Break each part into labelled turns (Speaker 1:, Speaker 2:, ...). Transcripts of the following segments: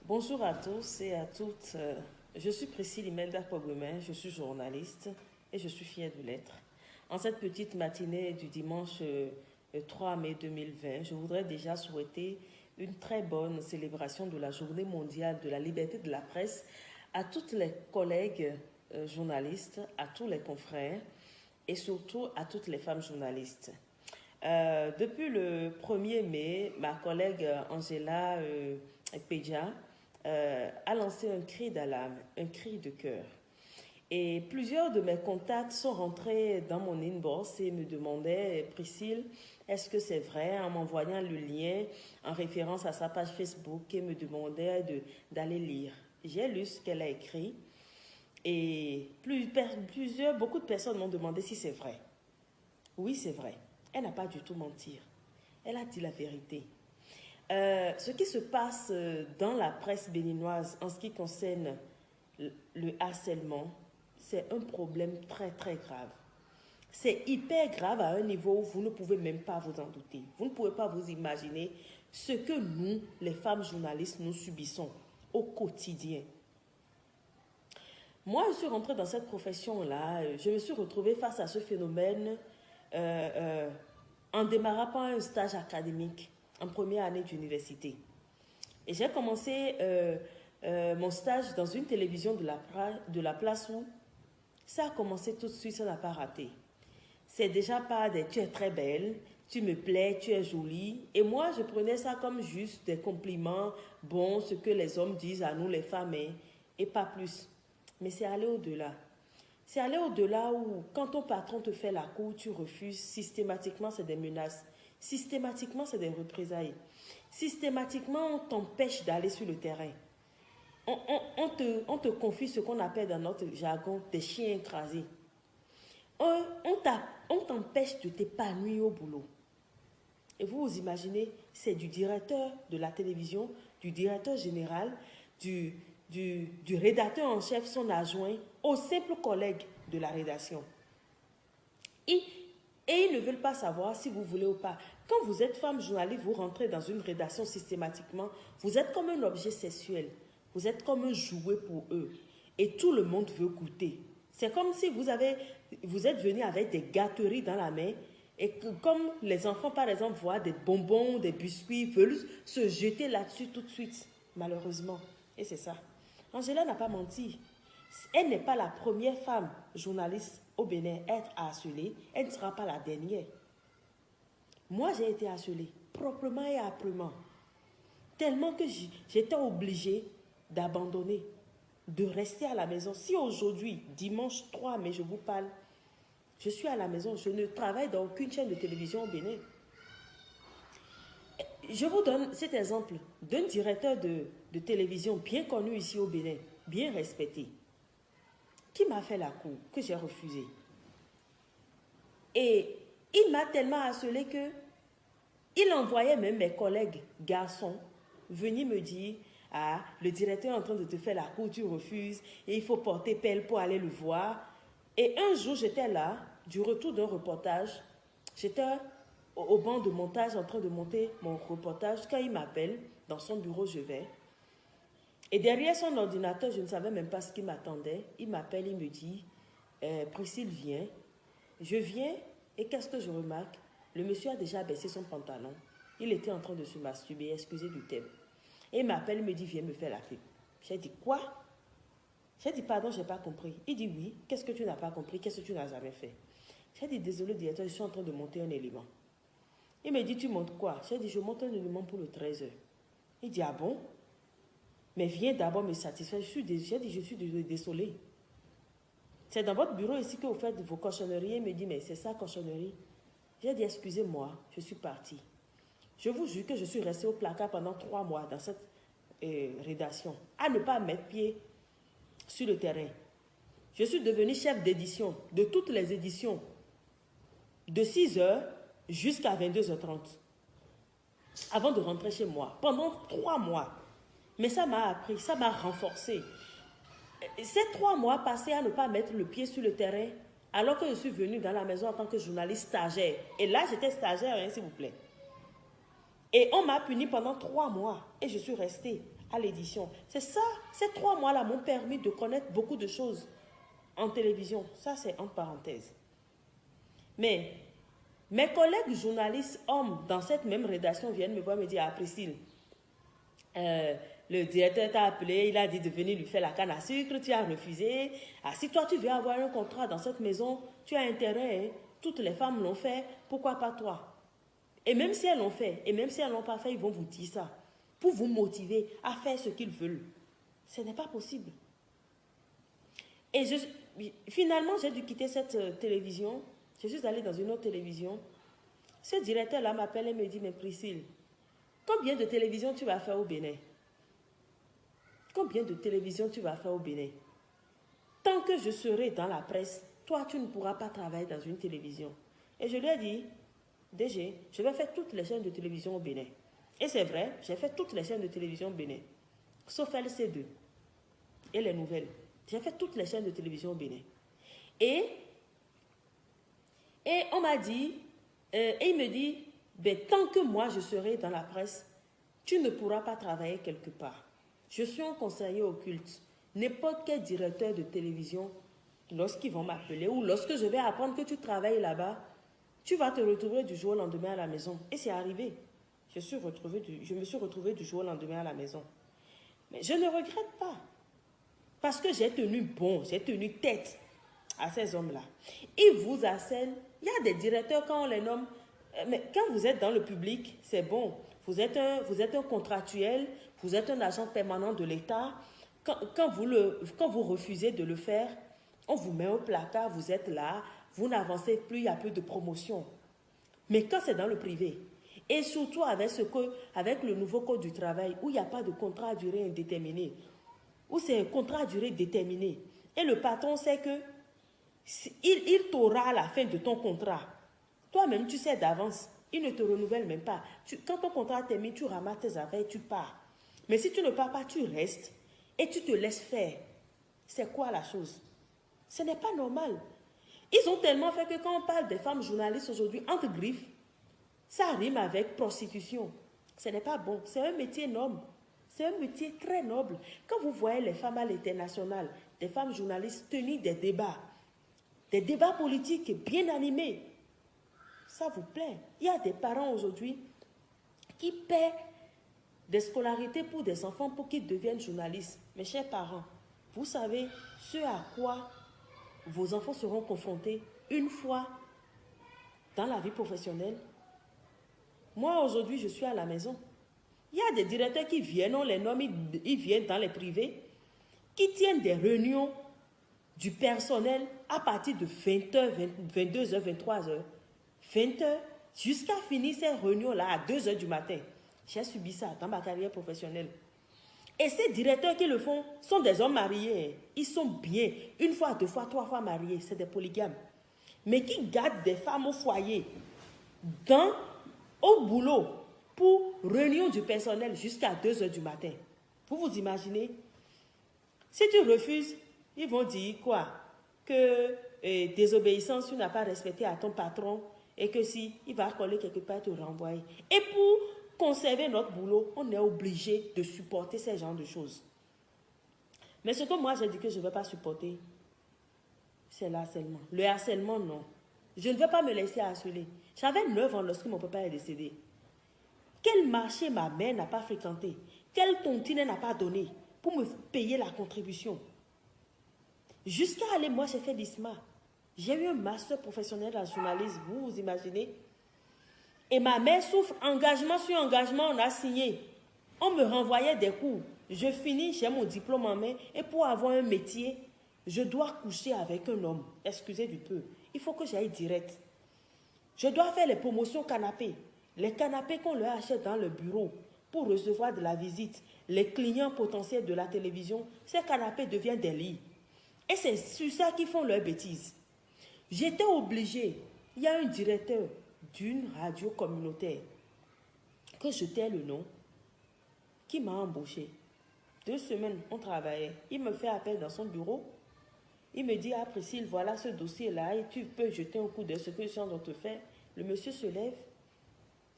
Speaker 1: Bonjour à tous et à toutes. Je suis Priscille Imelda Pogomé, je suis journaliste et je suis fière de l'être. En cette petite matinée du dimanche 3 mai 2020, je voudrais déjà souhaiter une très bonne célébration de la Journée mondiale de la liberté de la presse à toutes les collègues journalistes, à tous les confrères et surtout à toutes les femmes journalistes. Depuis le 1er mai, ma collègue Angela Pedja a lancé un cri d'alarme, un cri de cœur. Et plusieurs de mes contacts sont rentrés dans mon inbox et me demandaient, Priscille, est-ce que c'est vrai, en m'envoyant le lien en référence à sa page Facebook et me demandaient d'aller lire. J'ai lu ce qu'elle a écrit et beaucoup de personnes m'ont demandé si c'est vrai. Oui, c'est vrai. Elle n'a pas du tout menti. Elle a dit la vérité. Ce qui se passe dans la presse béninoise en ce qui concerne le harcèlement, c'est un problème très très grave. C'est hyper grave à un niveau où vous ne pouvez même pas vous en douter. Vous ne pouvez pas vous imaginer ce que nous, les femmes journalistes, nous subissons au quotidien. Moi, je suis rentrée dans cette profession-là, je me suis retrouvée face à ce phénomène en démarrant par un stage académique en première année d'université. Et j'ai commencé mon stage dans une télévision de la place où ça a commencé tout de suite, ça n'a pas raté. C'est déjà pas des « tu es très belle », « tu me plais »,« tu es jolie ». Et moi, je prenais ça comme juste des compliments, bon, ce que les hommes disent à nous, les femmes, et pas plus. Mais c'est aller au-delà. C'est aller au-delà où, quand ton patron te fait la cour, tu refuses, systématiquement, c'est des menaces. Systématiquement, c'est des représailles. Systématiquement, on t'empêche d'aller sur le terrain. On te confie ce qu'on appelle dans notre jargon des chiens écrasés. On t'empêche de t'épanouir au boulot. Et vous vous imaginez, c'est du directeur de la télévision, du directeur général, du rédacteur en chef, son adjoint, aux simples collègues de la rédaction. Et ils ne veulent pas savoir si vous voulez ou pas. Quand vous êtes femme journaliste, vous rentrez dans une rédaction systématiquement, vous êtes comme un objet sexuel. Vous êtes comme un jouet pour eux. Et tout le monde veut goûter. C'est comme si vous êtes venu avec des gâteries dans la main et que comme les enfants, par exemple, voient des bonbons, des biscuits, veulent se jeter là-dessus tout de suite, malheureusement. Et c'est ça. Angela n'a pas menti. Elle n'est pas la première femme journaliste au Bénin à être harcelée. Elle ne sera pas la dernière. Moi, j'ai été harcelée, proprement et âprement. Tellement que j'étais obligée d'abandonner, de rester à la maison. Si aujourd'hui, dimanche 3 mai, je vous parle, je suis à la maison, je ne travaille dans aucune chaîne de télévision au Bénin. Je vous donne cet exemple d'un directeur de télévision bien connu ici au Bénin, bien respecté, qui m'a fait la cour, que j'ai refusé. Et il m'a tellement harcelé que il envoyait même mes collègues garçons venir me dire « Ah, le directeur est en train de te faire la cour, tu refuses, et il faut porter pelle pour aller le voir. » Et un jour, j'étais là, du retour d'un reportage, j'étais au banc de montage en train de monter mon reportage. Quand il m'appelle, dans son bureau, je vais. Et derrière son ordinateur, je ne savais même pas ce qui m'attendait. Il m'appelle, il me dit « Priscille, viens. » Je viens et qu'est-ce que je remarque? Le monsieur a déjà baissé son pantalon. Il était en train de se masturber, excusez du thème. Et il m'appelle, il me dit, viens me faire la pipe. J'ai dit, quoi? J'ai dit, pardon, je n'ai pas compris. Il dit, oui, qu'est-ce que tu n'as pas compris? Qu'est-ce que tu n'as jamais fait? J'ai dit, désolé, directeur, je suis en train de monter un élément. Il me dit, tu montes quoi? J'ai dit, je monte un élément pour le 13h. Il dit, ah bon? Mais viens d'abord me satisfaire. J'ai dit, je suis désolé. C'est dans votre bureau ici que vous faites vos cochonneries. Il me dit, mais c'est ça, cochonnerie? J'ai dit, excusez-moi, je suis partie. Je vous jure que je suis restée au placard pendant 3 mois dans cette rédaction, à ne pas mettre pied sur le terrain. Je suis devenue chef d'édition de toutes les éditions, de 6h jusqu'à 22h30, avant de rentrer chez moi, pendant 3 mois. Mais ça m'a appris, ça m'a renforcé. Ces 3 mois passés à ne pas mettre le pied sur le terrain, alors que je suis venue dans la maison en tant que journaliste stagiaire. Et là, j'étais stagiaire, hein, s'il vous plaît. Et on m'a puni pendant 3 mois. Et je suis restée. à l'édition. C'est ça, ces 3 mois-là m'ont permis de connaître beaucoup de choses en télévision. Ça, c'est entre parenthèses. Mais mes collègues journalistes hommes dans cette même rédaction viennent me voir me dire, ah Priscille, le directeur t'a appelé, il a dit de venir lui faire la canne à sucre, tu as refusé. Ah, si toi tu veux avoir un contrat dans cette maison, tu as intérêt, hein? Toutes les femmes l'ont fait, pourquoi pas toi? Et même si elles l'ont fait, et même si elles ne l'ont pas fait, ils vont vous dire ça, pour vous motiver à faire ce qu'ils veulent. Ce n'est pas possible. Et finalement, j'ai dû quitter cette télévision. Je suis allée dans une autre télévision. Ce directeur-là m'appelle et me dit, mais Priscille, combien de télévisions tu vas faire au Bénin? Combien de télévisions tu vas faire au Bénin? Tant que je serai dans la presse, toi, tu ne pourras pas travailler dans une télévision. Et je lui ai dit, DG, je vais faire toutes les chaînes de télévision au Bénin. Et c'est vrai, j'ai fait toutes les chaînes de télévision au Bénin, sauf LC2 et les nouvelles. J'ai fait toutes les chaînes de télévision au Bénin. Et on m'a dit, et il me dit, ben, tant que moi je serai dans la presse, tu ne pourras pas travailler quelque part. Je suis un conseiller occulte. N'importe quel directeur de télévision, lorsqu'ils vont m'appeler ou lorsque je vais apprendre que tu travailles là-bas, tu vas te retrouver du jour au lendemain à la maison. Et c'est arrivé. Je me suis retrouvée du jour au lendemain à la maison. Mais je ne regrette pas. Parce que j'ai tenu bon, j'ai tenu tête à ces hommes-là. Ils vous harcèlent. Il y a des directeurs, quand on les nomme, mais quand vous êtes dans le public, c'est bon. Vous êtes un contractuel, vous êtes un agent permanent de l'État. Quand vous refusez de le faire, on vous met au placard, vous êtes là, vous n'avancez plus, il n'y a plus de promotion. Mais quand c'est dans le privé, et surtout avec le nouveau code du travail, où il n'y a pas de contrat à durée indéterminée, où c'est un contrat à durée déterminée, et le patron sait que il t'aura à la fin de ton contrat. Toi-même, tu sais d'avance, il ne te renouvelle même pas. Quand ton contrat termine, tu ramasses tes affaires et tu pars. Mais si tu ne pars pas, tu restes et tu te laisses faire. C'est quoi la chose? Ce n'est pas normal. Ils ont tellement fait que quand on parle des femmes journalistes aujourd'hui, entre griffes, ça rime avec prostitution. Ce n'est pas bon. C'est un métier noble. C'est un métier très noble. Quand vous voyez les femmes à l'international, des femmes journalistes tenir des débats politiques bien animés, ça vous plaît. Il y a des parents aujourd'hui qui paient des scolarités pour des enfants pour qu'ils deviennent journalistes. Mes chers parents, vous savez ce à quoi vos enfants seront confrontés une fois dans la vie professionnelle. Moi, aujourd'hui, je suis à la maison. Il y a des directeurs qui viennent, on les nomme, ils viennent dans les privés, qui tiennent des réunions du personnel à partir de 20h, 22h, 23h, 20h, jusqu'à finir ces réunions-là à 2h du matin. J'ai subi ça dans ma carrière professionnelle. Et ces directeurs qui le font sont des hommes mariés. Ils sont bien. 1 fois, 2 fois, 3 fois mariés. C'est des polygames. Mais qui gardent des femmes au foyer, au boulot, pour réunion du personnel jusqu'à 2h du matin. Vous vous imaginez? Si tu refuses, ils vont dire quoi? Que désobéissance, tu n'as pas respecté à ton patron et que si il va coller quelque part, te renvoyer. Et pour conserver notre boulot, on est obligé de supporter ces genres de choses. Mais ce que moi j'ai dit que je ne vais pas supporter, c'est le harcèlement. Le harcèlement, non. Je ne vais pas me laisser harceler. J'avais 9 ans lorsque mon papa est décédé. Quel marché ma mère n'a pas fréquenté? Quelle tontine elle n'a pas donné pour me payer la contribution? Jusqu'à aller, moi j'ai fait l'ISMA. J'ai eu un master professionnel en journalisme, vous imaginez? Et ma mère souffre, engagement sur engagement, on a signé. On me renvoyait des cours. Je finis, j'ai mon diplôme en main. Et pour avoir un métier, je dois coucher avec un homme. Excusez du peu. Il faut que j'aille direct. Je dois faire les promotions canapés. Les canapés qu'on leur achète dans le bureau pour recevoir de la visite. Les clients potentiels de la télévision, ces canapés deviennent des lits. Et c'est sur ça qu'ils font leurs bêtises. J'étais obligée. Il y a un directeur d'une radio communautaire, que je tais le nom, qui m'a embauché. 2 semaines, on travaillait. Il me fait appel dans son bureau. Il me dit, ah Priscille, voilà ce dossier-là, et tu peux jeter un coup de ce que je suis en train de te faire. Le monsieur se lève.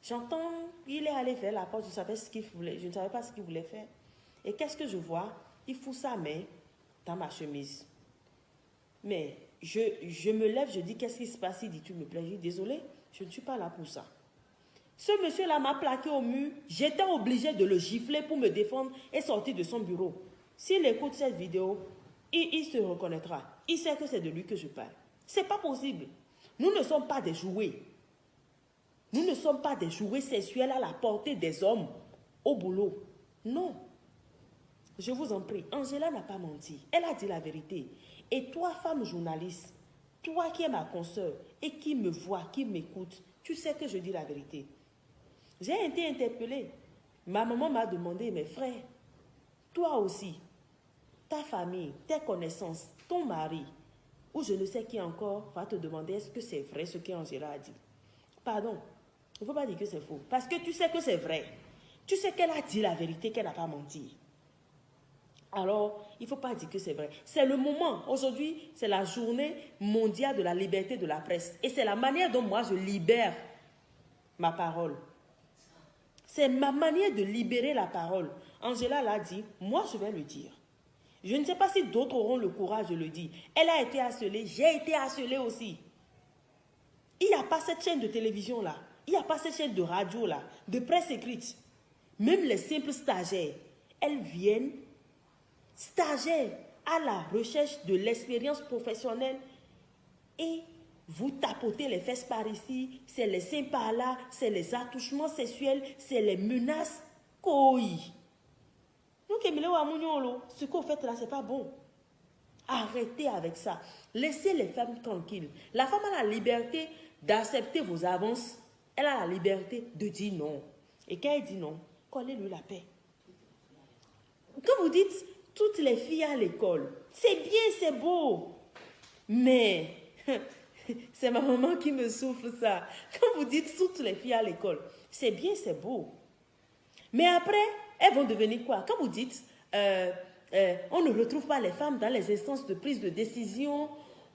Speaker 1: J'entends, il est allé vers la porte, je savais ce qu'il voulait, je ne savais pas ce qu'il voulait faire. Et qu'est-ce que je vois? Il fout sa main dans ma chemise. Mais je me lève, je dis, qu'est-ce qui se passe? Il dit, tu me plais. Je dis, désolé, je ne suis pas là pour ça. Ce monsieur-là m'a plaqué au mur. J'étais obligée de le gifler pour me défendre et sortir de son bureau. S'il écoute cette vidéo, il se reconnaîtra. Il sait que c'est de lui que je parle. Ce n'est pas possible. Nous ne sommes pas des jouets. Nous ne sommes pas des jouets sexuels à la portée des hommes au boulot. Non. Je vous en prie, Angela n'a pas menti. Elle a dit la vérité. Et toi, femme journaliste, toi qui es ma consoeur et qui me vois, qui m'écoute, tu sais que je dis la vérité. J'ai été interpellée. Ma maman m'a demandé, mes frères, toi aussi, ta famille, tes connaissances, ton mari, ou je ne sais qui encore, va te demander est-ce que c'est vrai ce qu'Angela a dit. Pardon, il ne faut pas dire que c'est faux. Parce que tu sais que c'est vrai. Tu sais qu'elle a dit la vérité, qu'elle n'a pas menti. Alors, il ne faut pas dire que c'est vrai. C'est le moment. Aujourd'hui, c'est la journée mondiale de la liberté de la presse. Et c'est la manière dont moi, je libère ma parole. C'est ma manière de libérer la parole. Angela l'a dit, moi, je vais le dire. Je ne sais pas si d'autres auront le courage de le dire. Elle a été harcelée, j'ai été harcelée aussi. Il n'y a pas cette chaîne de télévision-là. Il n'y a pas cette chaîne de radio-là, de presse écrite. Même les simples stagiaires, elles viennent stagiaires à la recherche de l'expérience professionnelle et vous tapotez les fesses par ici, c'est les seins par là, c'est les attouchements sexuels, c'est les menaces. Koi. Ce que vous faites là, ce n'est pas bon. Arrêtez avec ça. Laissez les femmes tranquilles. La femme a la liberté d'accepter vos avances. Elle a la liberté de dire non. Et quand elle dit non, collez-lui la paix. Quand vous dites toutes les filles à l'école, c'est bien, c'est beau. Mais c'est ma maman qui me souffle ça. Quand vous dites toutes les filles à l'école, c'est bien, c'est beau. Mais après, elles vont devenir quoi? Quand vous dites, on ne retrouve pas les femmes dans les instances de prise de décision,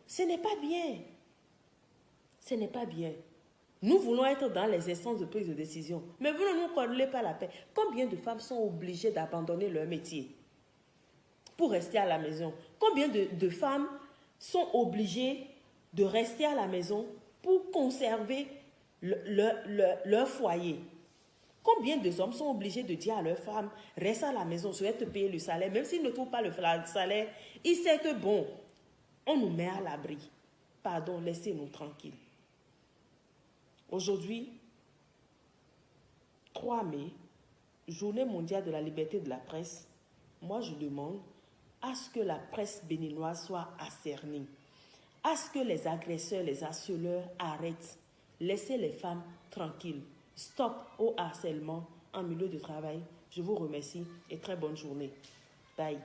Speaker 1: ce n'est pas bien. Ce n'est pas bien. Nous voulons être dans les instances de prise de décision, mais vous ne nous collez pas la paix. Combien de femmes sont obligées d'abandonner leur métier pour rester à la maison? Combien de femmes sont obligées de rester à la maison pour conserver leur foyer? Combien de hommes sont obligés de dire à leurs femmes, reste à la maison, je vais te payer le salaire, même s'ils ne trouvent pas le salaire, ils savent que bon, on nous met à l'abri. Pardon, laissez-nous tranquilles. Aujourd'hui, 3 mai, journée mondiale de la liberté de la presse, moi je demande à ce que la presse béninoise soit accernée, à ce que les agresseurs, les harceleurs arrêtent. Laissez les femmes tranquilles. Stop au harcèlement en milieu de travail. Je vous remercie et très bonne journée. Bye.